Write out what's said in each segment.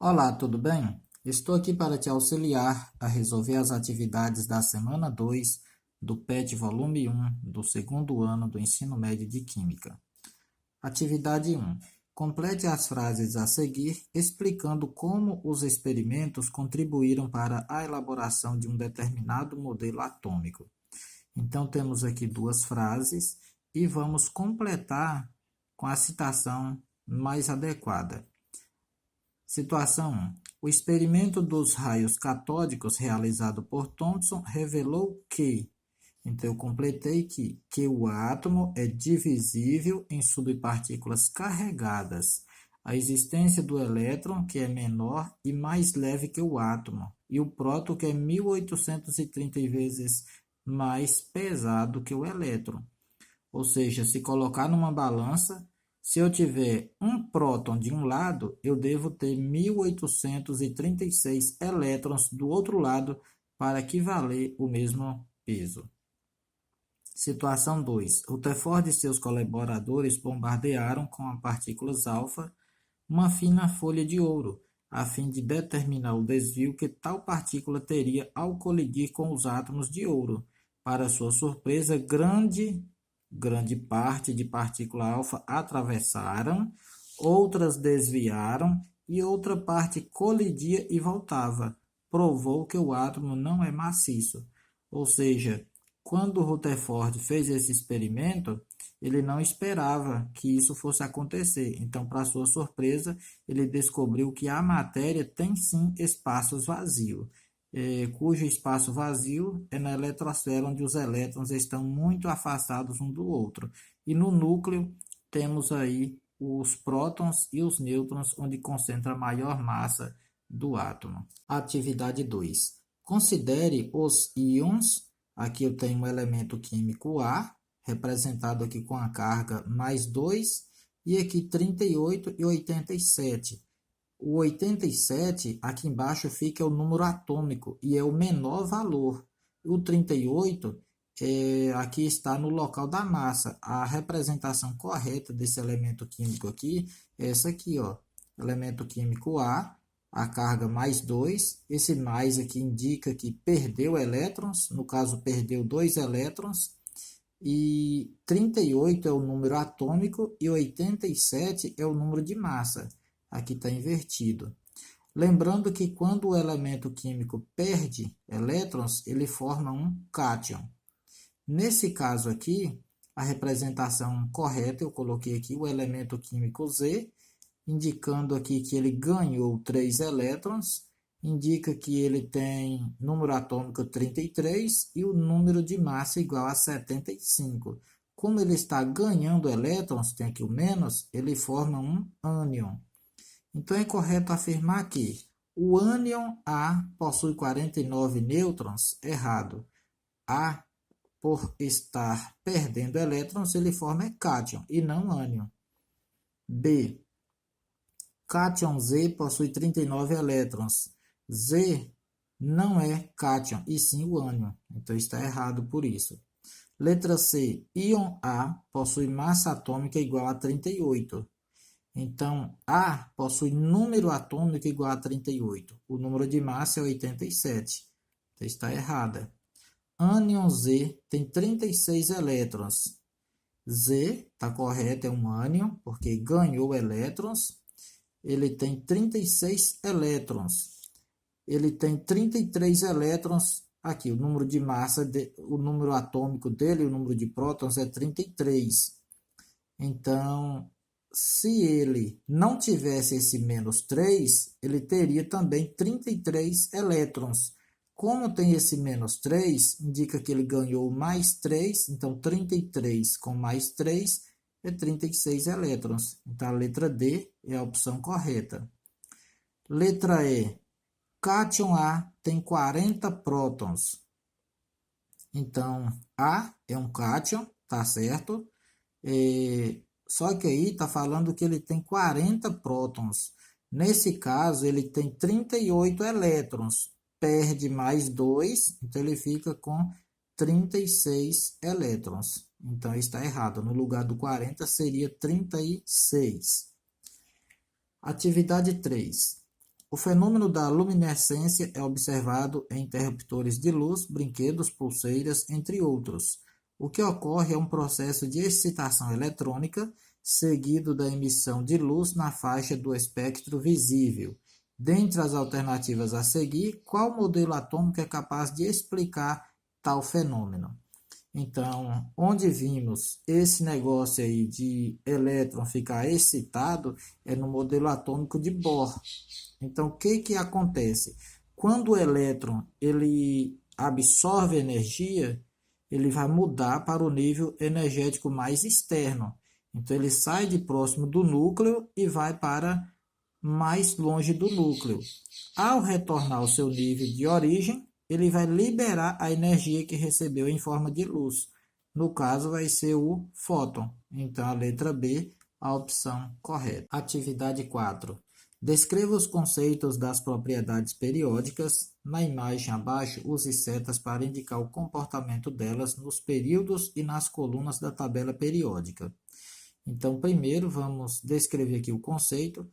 Olá, tudo bem? Estou aqui para te auxiliar a resolver as atividades da semana 2 do PET volume 1 do segundo ano do ensino médio de Química. Atividade 1. Complete as frases a seguir explicando como os experimentos contribuíram para a elaboração de um determinado modelo atômico. Então, temos aqui duas frases e vamos completar com a citação mais adequada. Situação 1. O experimento dos raios catódicos realizado por Thomson revelou que, então eu completei que o átomo é divisível em subpartículas carregadas, a existência do elétron, que é menor e mais leve que o átomo, e o próton, que é 1830 vezes mais pesado que o elétron. Ou seja, se colocar numa balança, se eu tiver um próton de um lado, eu devo ter 1836 elétrons do outro lado para equivaler o mesmo peso. Situação 2. Rutherford e seus colaboradores bombardearam com as partículas alfa uma fina folha de ouro, a fim de determinar o desvio que tal partícula teria ao colidir com os átomos de ouro. Para sua surpresa, grande parte de partícula alfa atravessaram, outras desviaram e outra parte colidia e voltava. Provou que o átomo não é maciço. Ou seja, quando Rutherford fez esse experimento, ele não esperava que isso fosse acontecer. Então, para sua surpresa, ele descobriu que a matéria tem sim espaços vazios, cujo espaço vazio é na eletrosfera, onde os elétrons estão muito afastados um do outro. E no núcleo temos aí os prótons e os nêutrons, onde concentra a maior massa do átomo. Atividade 2. Considere os íons. Aqui eu tenho um elemento químico A, representado aqui com a carga mais 2, e aqui 38 e 87. O 87, aqui embaixo fica o número atômico e é o menor valor. O 38, aqui está no local da massa. A representação correta desse elemento químico aqui é essa aqui, ó. Elemento químico A carga mais 2. Esse mais aqui indica que perdeu elétrons, no caso perdeu 2 elétrons. E 38 é o número atômico e 87 é o número de massa. Aqui está invertido. Lembrando que quando o elemento químico perde elétrons, ele forma um cátion. Nesse caso aqui, a representação correta, eu coloquei aqui o elemento químico Z, indicando aqui que ele ganhou 3 elétrons, indica que ele tem número atômico 33 e o número de massa igual a 75. Como ele está ganhando elétrons, tem aqui o menos, ele forma um ânion. Então, é correto afirmar que o ânion A possui 49 nêutrons. Errado. A, por estar perdendo elétrons, ele forma cátion e não ânion. B, cátion Z possui 39 elétrons. Z não é cátion, e sim o ânion. Então, está errado por isso. Letra C, íon A possui massa atômica igual a 38. Então, A possui número atômico igual a 38. O número de massa é 87. Então, está errada. Ânion Z tem 36 elétrons. Z, está correto, é um ânion, porque ganhou elétrons. Ele tem 36 elétrons. Ele tem 33 elétrons. Aqui, o número de massa, o número atômico dele, o número de prótons é 33. Então, se ele não tivesse esse menos 3, ele teria também 33 elétrons. Como tem esse menos 3, indica que ele ganhou mais 3, então 33 com mais 3 é 36 elétrons. Então, a letra D é a opção correta. Letra E, cátion A tem 40 prótons. Então, A é um cátion, tá certo? Só que aí está falando que ele tem 40 prótons. Nesse caso, ele tem 38 elétrons. Perde mais 2, então ele fica com 36 elétrons. Então, está errado. No lugar do 40, seria 36. Atividade 3. O fenômeno da luminescência é observado em interruptores de luz, brinquedos, pulseiras, entre outros. O que ocorre é um processo de excitação eletrônica, seguido da emissão de luz na faixa do espectro visível. Dentre as alternativas a seguir, qual modelo atômico é capaz de explicar tal fenômeno? Então, onde vimos esse negócio aí de elétron ficar excitado é no modelo atômico de Bohr. Então, o que acontece? Quando o elétron ele absorve energia, ele vai mudar para o nível energético mais externo. Então, ele sai de próximo do núcleo e vai para mais longe do núcleo. Ao retornar ao seu nível de origem, ele vai liberar a energia que recebeu em forma de luz. No caso, vai ser o fóton. Então, a letra B, a opção correta. Atividade 4. Descreva os conceitos das propriedades periódicas. Na imagem abaixo, use setas para indicar o comportamento delas nos períodos e nas colunas da tabela periódica. Então, primeiro, vamos descrever aqui o conceito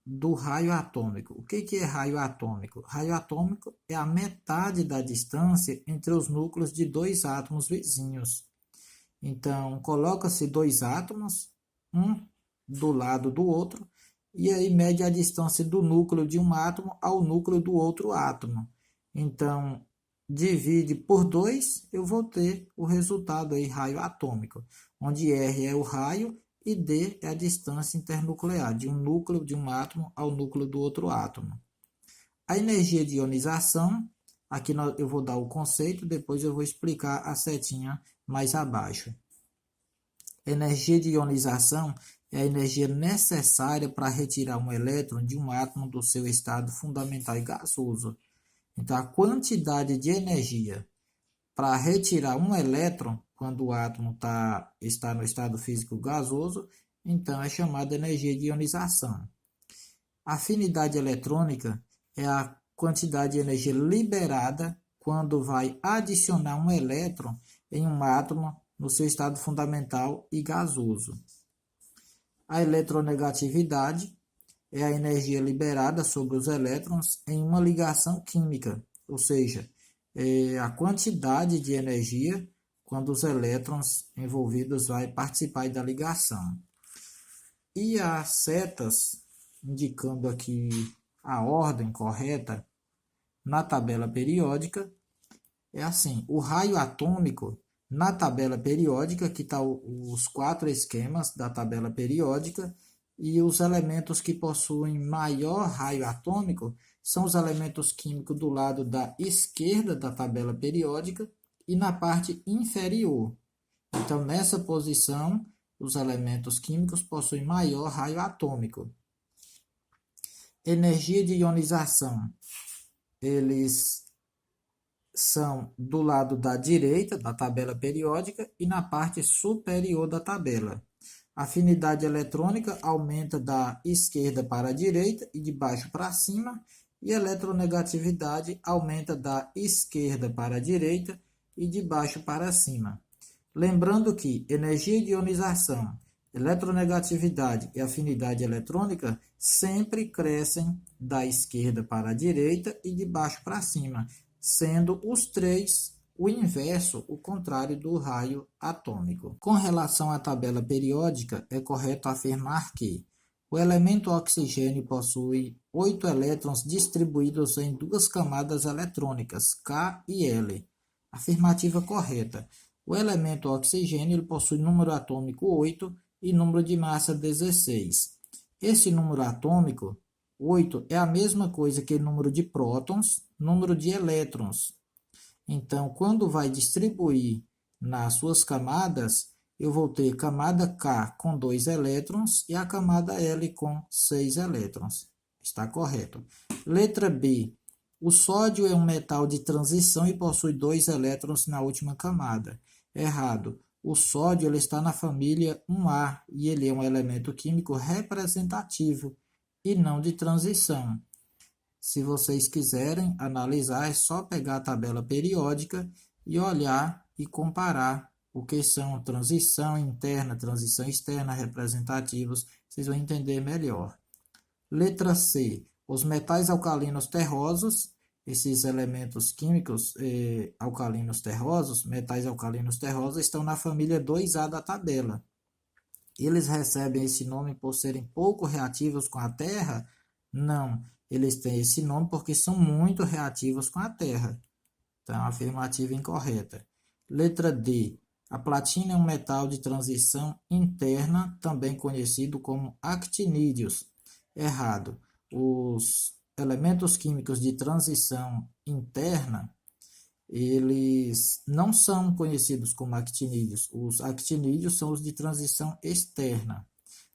do raio atômico. O que é raio atômico? Raio atômico é a metade da distância entre os núcleos de dois átomos vizinhos. Então, coloca-se dois átomos, um do lado do outro, e aí mede a distância do núcleo de um átomo ao núcleo do outro átomo. Então, divide por 2, eu vou ter o resultado aí, raio atômico, onde R é o raio e D é a distância internuclear, de um núcleo de um átomo ao núcleo do outro átomo. A energia de ionização, aqui eu vou dar o conceito, depois eu vou explicar a setinha mais abaixo. Energia de ionização é a energia necessária para retirar um elétron de um átomo do seu estado fundamental e gasoso. Então, a quantidade de energia para retirar um elétron, quando o átomo está no estado físico gasoso, então é chamada energia de ionização. A afinidade eletrônica é a quantidade de energia liberada quando vai adicionar um elétron em um átomo no seu estado fundamental e gasoso. A eletronegatividade é a energia liberada sobre os elétrons em uma ligação química, ou seja, é a quantidade de energia quando os elétrons envolvidos vai participar da ligação. E as setas indicando aqui a ordem correta na tabela periódica é assim: o raio atômico na tabela periódica, que está os 4 esquemas da tabela periódica, e os elementos que possuem maior raio atômico são os elementos químicos do lado da esquerda da tabela periódica e na parte inferior. Então, nessa posição, os elementos químicos possuem maior raio atômico. Energia de ionização. Eles são do lado da direita da tabela periódica e na parte superior da tabela. A afinidade eletrônica aumenta da esquerda para a direita e de baixo para cima, e a eletronegatividade aumenta da esquerda para a direita e de baixo para cima. Lembrando que energia de ionização, eletronegatividade e afinidade eletrônica sempre crescem da esquerda para a direita e de baixo para cima, sendo os três o inverso, o contrário do raio atômico. Com relação à tabela periódica, é correto afirmar que o elemento oxigênio possui 8 elétrons distribuídos em 2 camadas eletrônicas, K e L. Afirmativa correta. O elemento oxigênio ele possui número atômico 8 e número de massa 16. Esse número atômico, 8, é a mesma coisa que o número de prótons, número de elétrons. Então, quando vai distribuir nas suas camadas, eu vou ter camada K com 2 elétrons e a camada L com 6 elétrons. Está correto. Letra B. O sódio é um metal de transição e possui 2 elétrons na última camada. Errado. O sódio ele está na família 1A e ele é um elemento químico representativo e não de transição. Se vocês quiserem analisar, é só pegar a tabela periódica e olhar e comparar o que são transição interna, transição externa, representativos, vocês vão entender melhor. Letra C. Os metais alcalinos terrosos, esses elementos químicos alcalinos terrosos, metais alcalinos terrosos, estão na família 2A da tabela. Eles recebem esse nome por serem pouco reativos com a Terra? Não, eles têm esse nome porque são muito reativos com a Terra. Então, afirmativa incorreta. Letra D. A platina é um metal de transição interna, também conhecido como actinídeos. Errado. Os elementos químicos de transição interna, eles não são conhecidos como actinídeos. Os actinídeos são os de transição externa.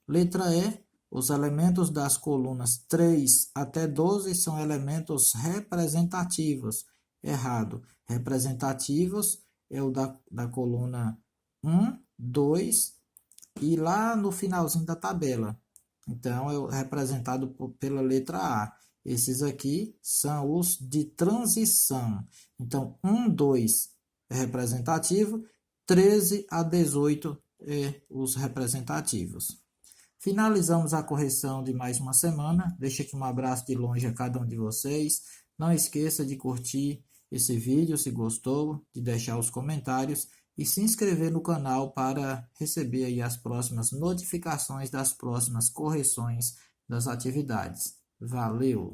Letra E. Os elementos das colunas 3 até 12 são elementos representativos. Errado. Representativos é o da coluna 1, 2 e lá no finalzinho da tabela. Então, é representado pela letra A. Esses aqui são os de transição. Então, 1, 2 é representativo, 13 a 18 é os representativos. Finalizamos a correção de mais uma semana. Deixo aqui um abraço de longe a cada um de vocês. Não esqueça de curtir esse vídeo se gostou, de deixar os comentários e se inscrever no canal para receber aí as próximas notificações das próximas correções das atividades. Valeu!